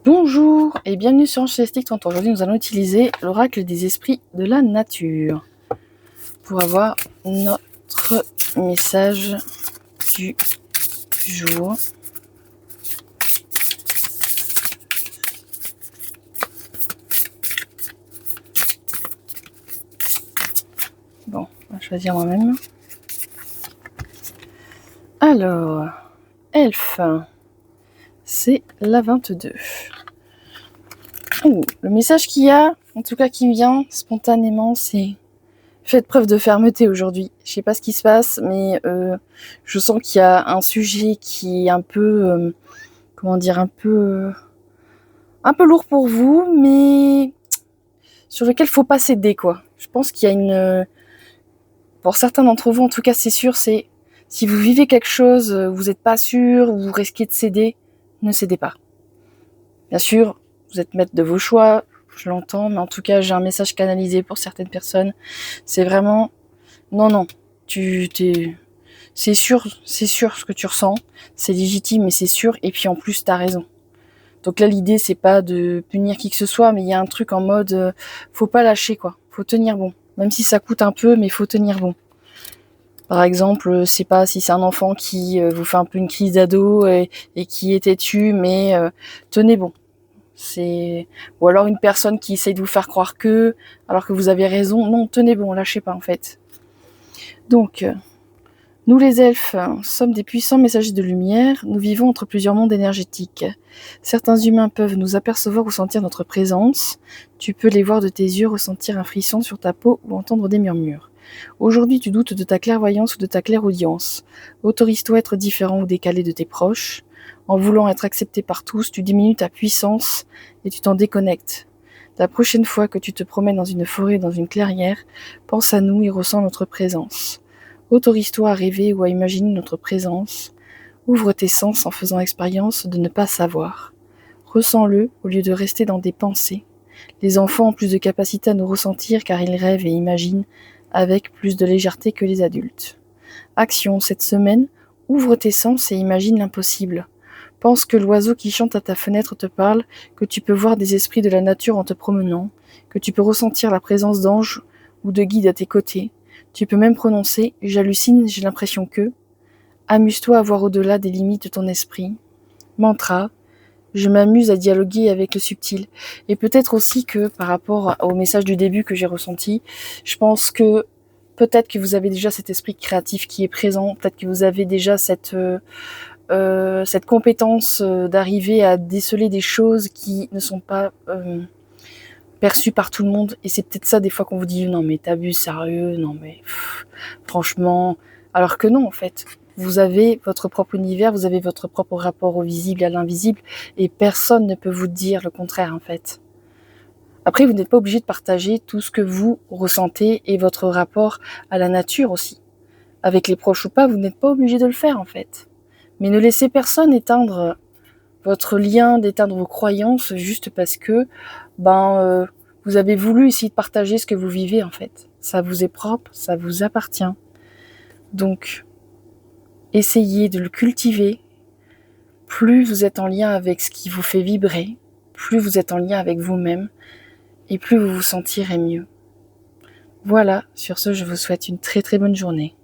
Bonjour et bienvenue sur Angelistique 30. Aujourd'hui, nous allons utiliser l'oracle des esprits de la nature pour avoir notre message du jour. Bon, on va choisir moi-même. Alors, elfe, c'est la 22. Le message qu'il y a, en tout cas qui vient spontanément, c'est faites preuve de fermeté aujourd'hui. Je sais pas ce qui se passe, mais je sens qu'il y a un sujet qui est un peu, un peu lourd pour vous, mais sur lequel faut pas céder, quoi. Je pense qu'il y a pour certains d'entre vous, en tout cas, c'est sûr, c'est si vous vivez quelque chose, vous n'êtes pas sûr, vous risquez de céder, ne cédez pas. Bien sûr, vous êtes maître de vos choix, je l'entends, mais en tout cas, j'ai un message canalisé pour certaines personnes. C'est vraiment, non, c'est sûr ce que tu ressens, c'est légitime, mais c'est sûr, et puis en plus, t'as raison. Donc là, l'idée, c'est pas de punir qui que ce soit, mais il y a un truc en mode, faut pas lâcher, quoi. Faut tenir bon. Même si ça coûte un peu, mais faut tenir bon. Par exemple, c'est pas si c'est un enfant qui vous fait un peu une crise d'ado et qui est têtu, mais tenez bon. Ou alors une personne qui essaye de vous faire croire alors que vous avez raison. Non, tenez bon, lâchez pas en fait. Donc, nous les elfes sommes des puissants messagers de lumière, nous vivons entre plusieurs mondes énergétiques. Certains humains peuvent nous apercevoir ou sentir notre présence, tu peux les voir de tes yeux, ressentir un frisson sur ta peau ou entendre des murmures. Aujourd'hui tu doutes de ta clairvoyance ou de ta clairaudience. Autorise-toi à être différent ou décalé de tes proches. En voulant être accepté par tous, tu diminues ta puissance et tu t'en déconnectes. La prochaine fois que tu te promènes dans une forêt, dans une clairière, pense à nous et ressens notre présence. Autorise-toi à rêver ou à imaginer notre présence. Ouvre tes sens en faisant expérience de ne pas savoir. Ressens-le au lieu de rester dans des pensées. Les enfants ont plus de capacité à nous ressentir car ils rêvent et imaginent avec plus de légèreté que les adultes. Action, cette semaine, ouvre tes sens et imagine l'impossible. Pense que l'oiseau qui chante à ta fenêtre te parle, que tu peux voir des esprits de la nature en te promenant, que tu peux ressentir la présence d'anges ou de guides à tes côtés. Tu peux même prononcer « j'hallucine, j'ai l'impression que ». Amuse-toi à voir au-delà des limites de ton esprit. Mantra, je m'amuse à dialoguer avec le subtil. Et peut-être aussi que par rapport au message du début que j'ai ressenti, je pense que peut-être que vous avez déjà cet esprit créatif qui est présent, peut-être que vous avez déjà cette compétence d'arriver à déceler des choses qui ne sont pas perçues par tout le monde. Et c'est peut-être ça des fois qu'on vous dit « non mais t'abuses, sérieux, non mais franchement ». Alors que non en fait. Vous avez votre propre univers, vous avez votre propre rapport au visible et à l'invisible, et personne ne peut vous dire le contraire en fait. Après, vous n'êtes pas obligé de partager tout ce que vous ressentez et votre rapport à la nature aussi. Avec les proches ou pas, vous n'êtes pas obligé de le faire en fait. Mais ne laissez personne éteindre votre lien, d'éteindre vos croyances juste parce que vous avez voulu essayer de partager ce que vous vivez en fait. Ça vous est propre, ça vous appartient. Donc, essayez de le cultiver. Plus vous êtes en lien avec ce qui vous fait vibrer, plus vous êtes en lien avec vous-même et plus vous vous sentirez mieux. Voilà, sur ce, je vous souhaite une très très bonne journée.